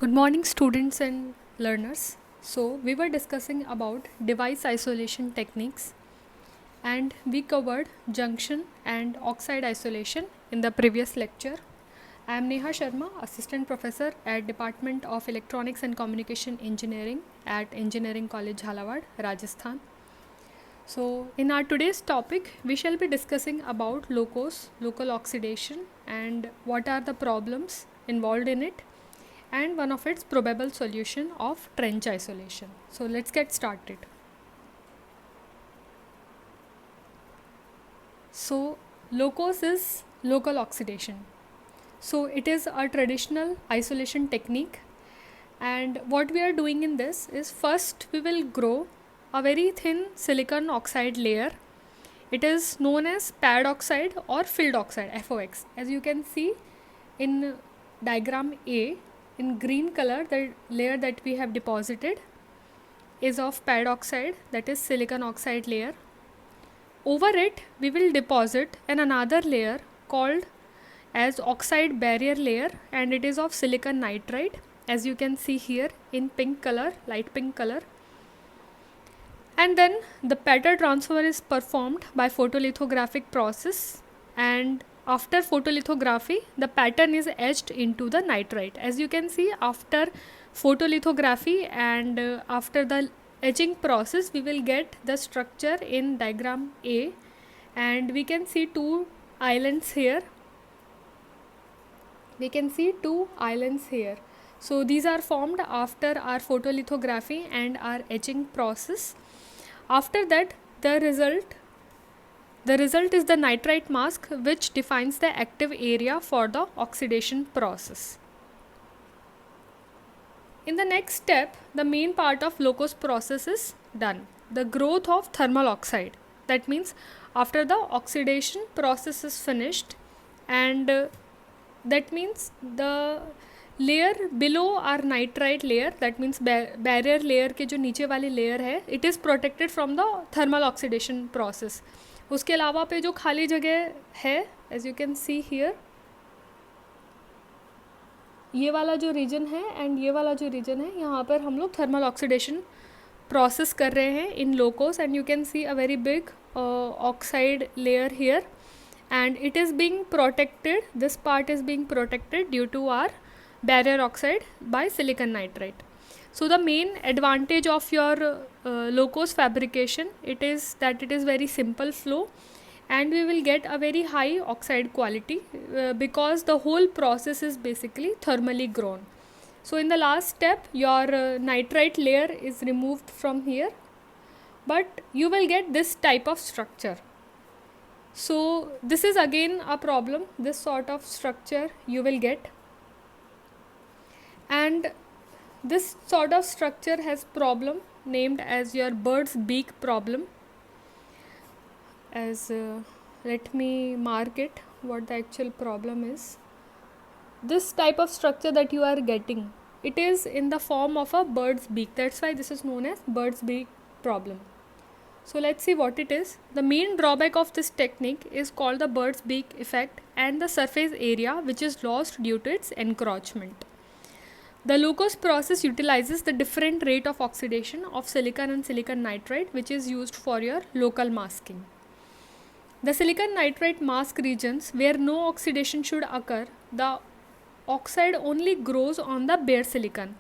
Good morning, students and learners. So, we were discussing about device isolation techniques and we covered junction and oxide isolation in the previous lecture. I am Neha Sharma, Assistant Professor at Department of Electronics and Communication Engineering at Engineering College Jhalawad, Rajasthan. So, in our today's topic, we shall be discussing about local oxidation, and what are the problems involved in it, and one of its probable solution of trench isolation. So let's get started. So LOCOS is local oxidation. So it is a traditional isolation technique, and what we are doing in this is first we will grow a very thin silicon oxide layer. It is known as pad oxide or filled oxide, FOX. As you can see in diagram A, in green color, the layer that we have deposited is of pad oxide, that is silicon oxide layer. Over it we will deposit another layer called as oxide barrier layer, and it is of silicon nitride, as you can see here in pink color, light pink color. And then the pattern transfer is performed by photolithographic process, and after photolithography the pattern is etched into the nitride. As you can see, after photolithography and after the etching process, we will get the structure in diagram A, and we can see two islands here. So these are formed after our photolithography and our etching process. After that, the result is the nitride mask, which defines the active area for the oxidation process. In the next step, the main part of LOCOS process is done. The growth of thermal oxide. That means after the oxidation process is finished, and that means the layer below our nitride layer, that means barrier layer के जो नीचे वाली layer है, it is protected from the thermal oxidation process. उसके अलावा पे जो खाली जगह है, as you can see here, ये वाला जो रीजन है एंड ये वाला जो रीजन है, यहाँ पर हम लोग थर्मल ऑक्सीडेशन प्रोसेस कर रहे हैं इन लोकोस, and you can see a very big oxide layer here, and it is being protected, this part is being protected due to our barrier oxide by silicon nitride. So the main advantage of your LOCOS fabrication, it is that it is very simple flow, and we will get a very high oxide quality because the whole process is basically thermally grown. So in the last step, your nitride layer is removed from here, but you will get this type of structure. So this is again a problem, this sort of structure you will get, and this sort of structure has problem named as your bird's beak problem. As let me mark it, what the actual problem is. This type of structure that you are getting, it is in the form of a bird's beak, that's why this is known as bird's beak problem. So let's see what it is. The main drawback of this technique is called the bird's beak effect and the surface area which is lost due to its encroachment. The LOCOS process utilizes the different rate of oxidation of silicon and silicon nitride, which is used for your local masking. The silicon nitride mask regions where no oxidation should occur, the oxide only grows on the bare silicon.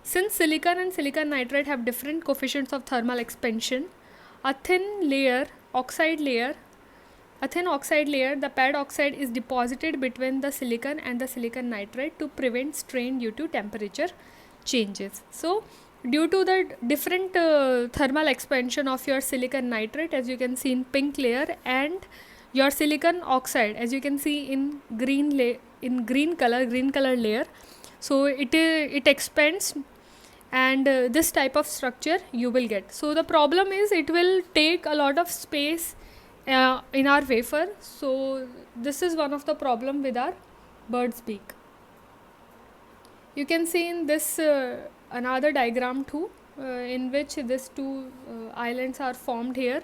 Since silicon and silicon nitride have different coefficients of thermal expansion, a thin oxide layer, the pad oxide, is deposited between the silicon and the silicon nitride to prevent strain due to temperature changes. So due to the different thermal expansion of your silicon nitride, as you can see in pink layer, and your silicon oxide, as you can see in green color layer, so it expands, and this type of structure you will get. So the problem is it will take a lot of space in our wafer. So this is one of the problem with our bird's beak. You can see in this another diagram too, in which these two islands are formed here.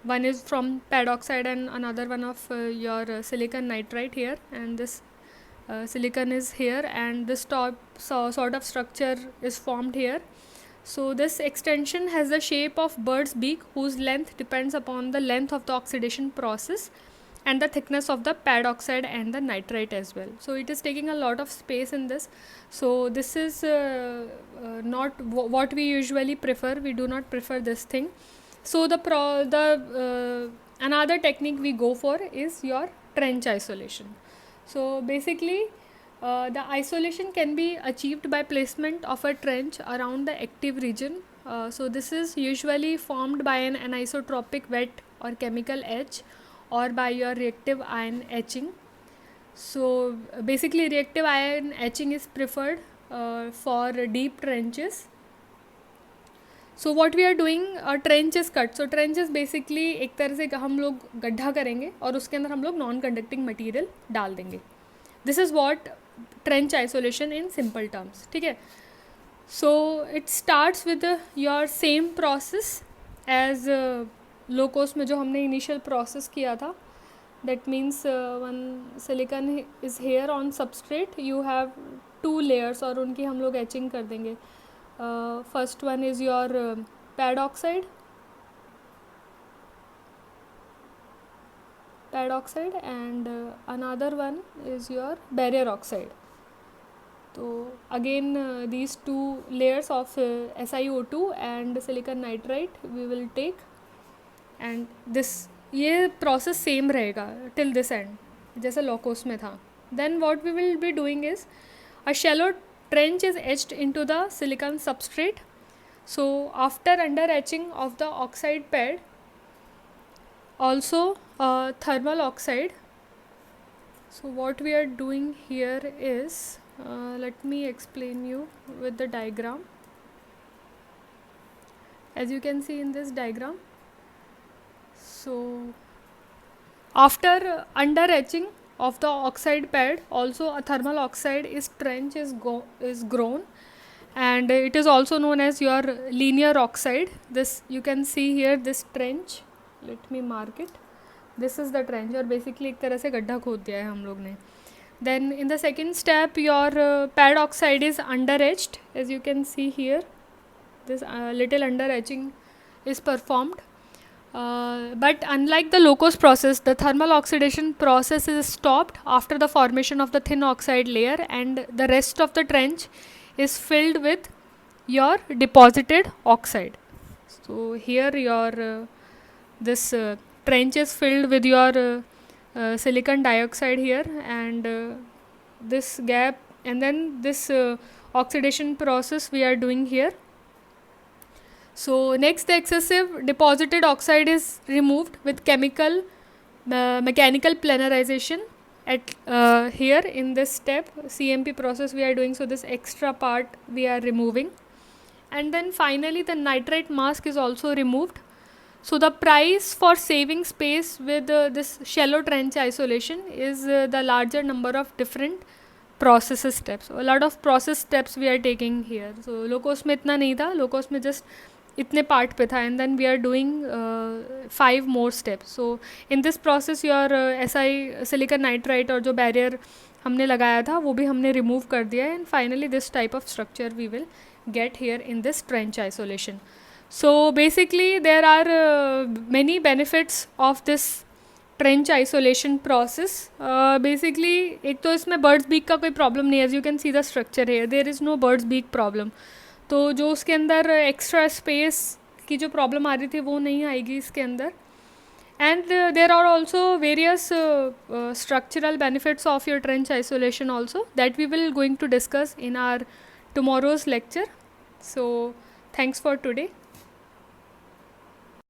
One is from pad oxide and another one of your silicon nitride here, and this silicon is here, and this top sort of structure is formed here. So this extension has the shape of bird's beak, whose length depends upon the length of the oxidation process and the thickness of the pad oxide and the nitrite as well. So it is taking a lot of space in this. So this is not what we usually prefer. We do not prefer this thing. So another technique we go for is your trench isolation. So basically, the isolation can be achieved by placement of a trench around the active region. So this is usually formed by an anisotropic wet or chemical etch, or by your reactive ion etching. So basically, reactive ion etching is preferred for deep trenches. So what we are doing, a trench is cut. So trench is basically एक तरह से हम लोग गड्ढा करेंगे और उसके अंदर हम लोग नॉन कंडक्टिंग मटेरियल डाल देंगे. This is what trench isolation in simple terms. ठीक है. So it starts with your same process as low cost में जो हमने इनिशियल प्रोसेस किया था. That means one silicon is here on substrate, you have 2 layers और उनकी हम लोग एचिंग कर देंगे. First one is your pad oxide and another one is your barrier oxide. So again these 2 layers of SiO2 and silicon nitride we will take, and this ये process same रहेगा till this end जैसे Locos में था. Then what we will be doing is a shallow trench is etched into the silicon substrate. So after under etching of the oxide pad, also thermal oxide. So what we are doing here is, let me explain you with the diagram. As you can see in this diagram, so after under etching of the oxide pad, also a thermal oxide trench is grown, and it is also known as your linear oxide. This you can see here, this trench. Let me mark it. This is the trench, और basically एक तरह से गड्ढा खोद दिया है हम लोग ने. Then in the second step, your pad oxide is under etched. As you can see here, this little under etching is performed. But unlike the Locos process, the thermal oxidation process is stopped after the formation of the thin oxide layer, and the rest of the trench is filled with your deposited oxide. So here your this trench is filled with your silicon dioxide here, and this gap, and then this oxidation process we are doing here. So next, the excessive deposited oxide is removed with mechanical planarization at here in this step CMP process we are doing. So this extra part we are removing, and then finally the nitrite mask is also removed. So the price for saving space with this shallow trench isolation is the larger number of different process steps. So a lot of process steps we are taking here. So Locos में इतना नहीं था, Locos में just इतने part पे था, and then we are doing 5 more steps. So in this process your SI silicon nitrite और जो बैरियर हमने लगाया था वो भी हमने रिमूव कर दिया है, and finally this type of structure we will get here in this trench isolation. So basically there are many benefits of this trench isolation process. Basically एक तो इसमें बर्ड्स बीक का कोई प्रॉब्लम नहीं है. As you can see the structure है, there is no birds beak problem. तो जो उसके अंदर एक्स्ट्रा स्पेस की जो प्रॉब्लम आ रही थी वो नहीं आएगी इसके अंदर. And there are also various structural benefits of your trench isolation also that we will going to discuss in our tomorrow's lecture. So thanks for today.